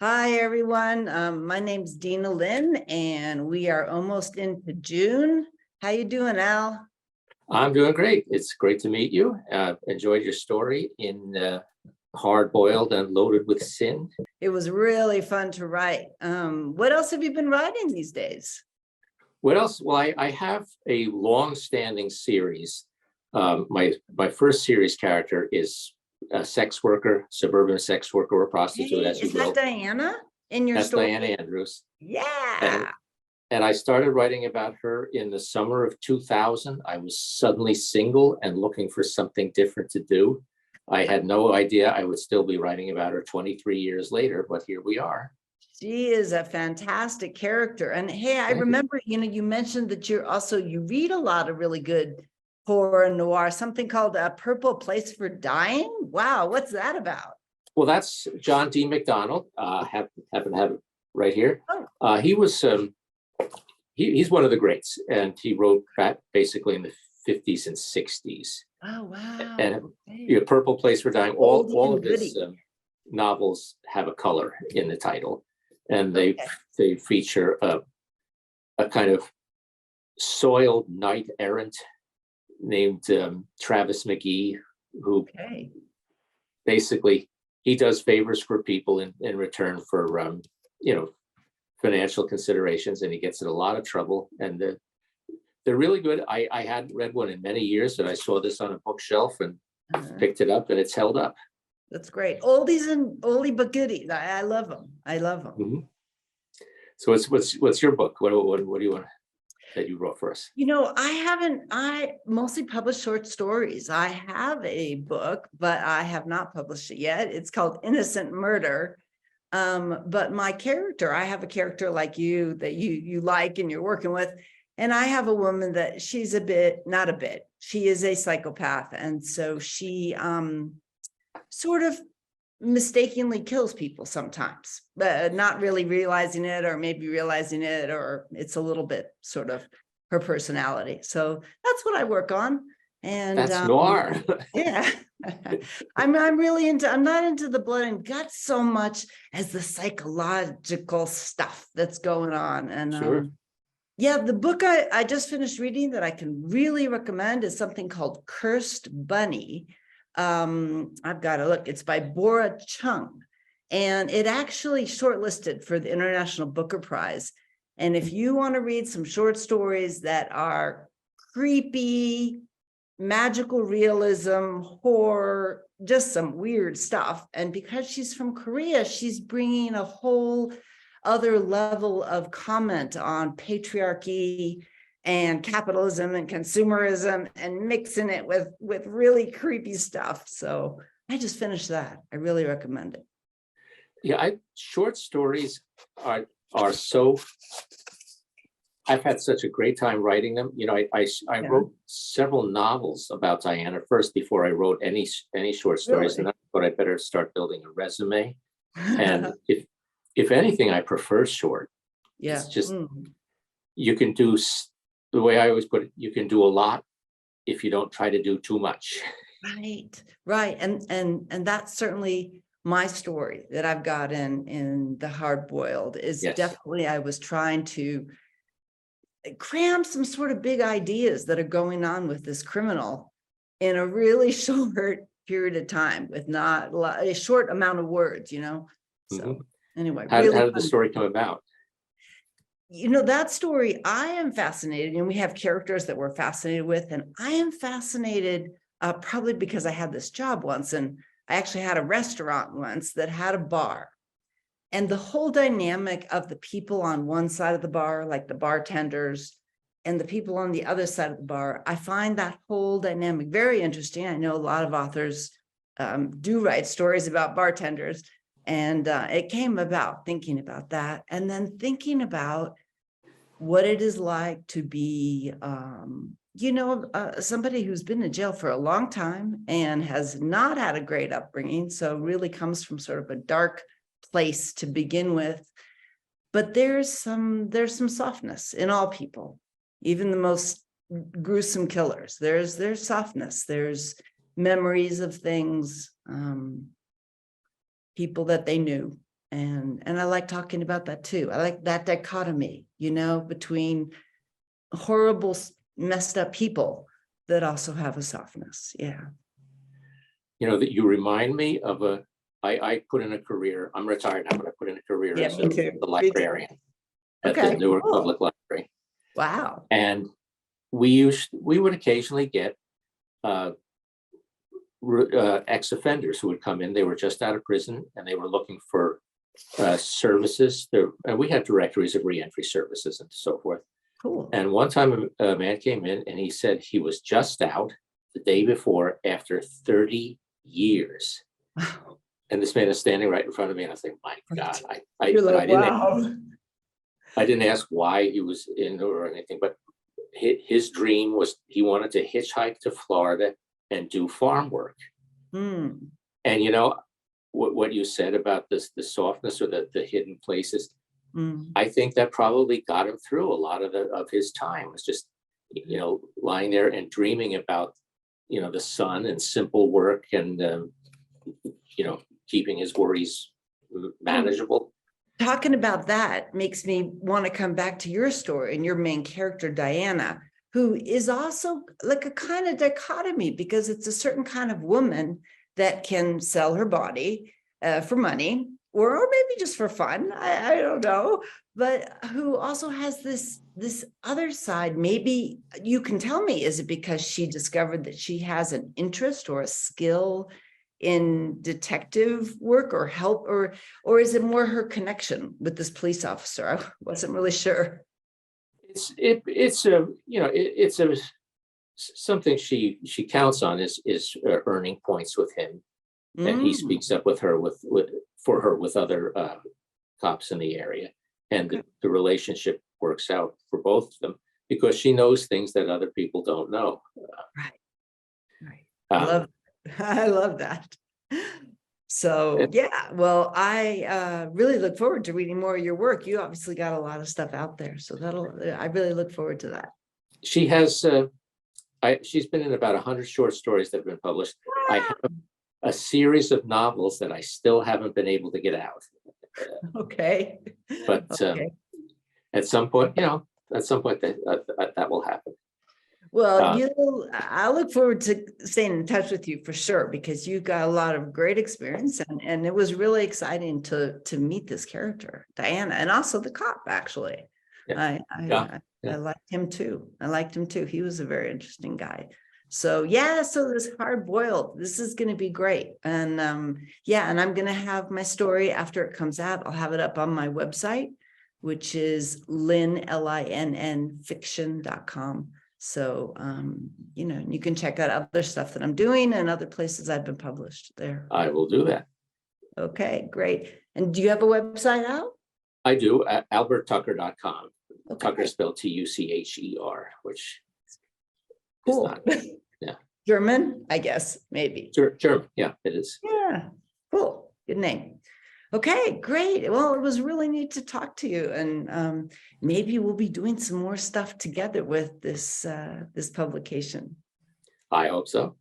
Hi, everyone. My name's Dena Linn, and we are almost into June. How you doing, Al? I'm doing great. It's great to meet you. Enjoyed your story in Hard Boiled and Loaded with Sin. It was really fun to write. What else have you been writing these days? What else? Well, I have a long-standing series. My first series character is a sex worker, suburban sex worker or prostitute, Hey, as you is that will. Diana in your That's story? Diana Andrews. Yeah. And I started writing about her in the summer of 2000. I was suddenly single and looking for something different to do. I had no idea I would still be writing about her 23 years later, but here we are. She is a fantastic character. And hey, I Thank you. remember, you mentioned that you read a lot of really good horror and noir, something called A Purple Place for Dying. Wow, what's that about? Well, that's John D. McDonald. Happen to have it right here. Oh. He was he's one of the greats, and he wrote that basically in the 50s and 60s. Oh, wow. And Okay. Purple Place for Dying. Oldie All and of his goodie. novels have a color in the title, and Okay. they feature a kind of soiled knight errant named Travis McGee, who Okay. basically he does favors for people in return for financial considerations, and he gets in a lot of trouble. And they're really good. I hadn't read one in many years, and I saw this on a bookshelf and picked it up, and it's held up. That's great. Oldies and oldie but goodies. I love them. I love them. Mhm. So what's your book? What do you want that you wrote for us? I mostly publish short stories. I have a book, but I have not published it yet. It's called Innocent Murder. But my character, I have a character like you that you like and you're working with. And I have a woman that she's she is a psychopath. And so she sort of mistakenly kills people sometimes, but not really realizing it, or maybe realizing it, or it's a little bit sort of her personality. So that's what I work on. And That's noir. yeah. I'm not into the blood and guts so much as the psychological stuff that's going on. And Sure. yeah, the book I just finished reading that I can really recommend is something called Cursed Bunny. I've got to look. It's by Bora Chung, and it actually shortlisted for the International Booker Prize. And if you want to read some short stories that are creepy, magical realism, horror, just some weird stuff. And because she's from Korea, she's bringing a whole other level of comment on patriarchy and capitalism and consumerism, and mixing it with really creepy stuff. So I just finished that. I really recommend it. Yeah, short stories are so. I've had such a great time writing them. I wrote several novels about Diana first before I wrote any short stories, Really? and I thought I'd better start building a resume. And if anything, I prefer short. Yeah. It's just you can do the way I always put it. You can do a lot if you don't try to do too much. Right. And that's certainly my story that I've got in the Hard Boiled is definitely I was trying to cram some sort of big ideas that are going on with this criminal in a really short period of time with not a short amount of words, So anyway, How did the story come about? That story, I am fascinated, and we have characters that we're fascinated with, and I am fascinated probably because I had this job once, and I actually had a restaurant once that had a bar. And the whole dynamic of the people on one side of the bar, like the bartenders, and the people on the other side of the bar, I find that whole dynamic very interesting. I know a lot of authors do write stories about bartenders, and it came about thinking about that, and then thinking about what it is like to be, somebody who's been in jail for a long time and has not had a great upbringing, so really comes from sort of a dark place to begin with. But there's some softness in all people, even the most gruesome killers. There's softness. There's memories of things, people that they knew. And I like talking about that too. I like that dichotomy, you know, between horrible, messed up people that also have a softness. Yeah. You know, that you remind me of I put in a career, I'm retired now, but I put in a career Yeah, as me too. the Me too. librarian at the Okay, Newark cool. Public Library. Wow. And we would occasionally get ex-offenders who would come in. They were just out of prison and they were looking for services there, and we had directories of reentry services and so forth. Cool. And one time a man came in and he said he was just out the day before after 30 years. Wow. And this man is standing right in front of me, and I think, my God, You're like, I didn't wow. I didn't ask why he was in or anything, but his dream was he wanted to hitchhike to Florida and do farm work. Hmm. And you know what you said about this, the softness or the hidden places, Mm. I think that probably got him through a lot of his time. Was just, you know, lying there and dreaming about, you know, the sun and simple work and you know, keeping his worries manageable. Talking about that makes me want to come back to your story and your main character, Diana, who is also like a kind of dichotomy, because it's a certain kind of woman that can sell her body for money, or maybe just for fun. I don't know, but who also has this other side. Maybe you can tell me, is it because she discovered that she has an interest or a skill in detective work or help, or is it more her connection with this police officer? I wasn't really sure. It's a, you know, it's a something she counts on is earning points with him, and he Mm, speaks up with her for her with other cops in the area, and okay. the relationship works out for both of them because she knows things that other people don't know. Right. Right. Um, I love that. So it- yeah, well, I really look forward to reading more of your work. You obviously got a lot of stuff out there, so I really look forward to that. she has she's been in about 100 short stories that have been published. I have a series of novels that I still haven't been able to get out. Okay. But Okay. at some point, you know, at some point that will happen. Well, Uh, I look forward to staying in touch with you for sure, because you've got a lot of great experience, and it was really exciting to meet this character, Diana, and also the cop, actually. yeah, I yeah. liked him too. I liked him too. He was a very interesting guy. So yeah, so this hard boiled, this is going to be great. And yeah, and I'm going to have my story after it comes out. I'll have it up on my website, which is Linn, LINN fiction.com. So, you know, you can check out other stuff that I'm doing and other places I've been published there. I will do that. Okay, great. And do you have a website out? I do at alberttucher.com. Okay. Tucker spelled Tucher, which is Cool. not, yeah. German, I guess, maybe. German. Yeah, it is. Yeah, cool. Good name. Okay, great. Well, it was really neat to talk to you, and maybe we'll be doing some more stuff together with this this publication. I hope so.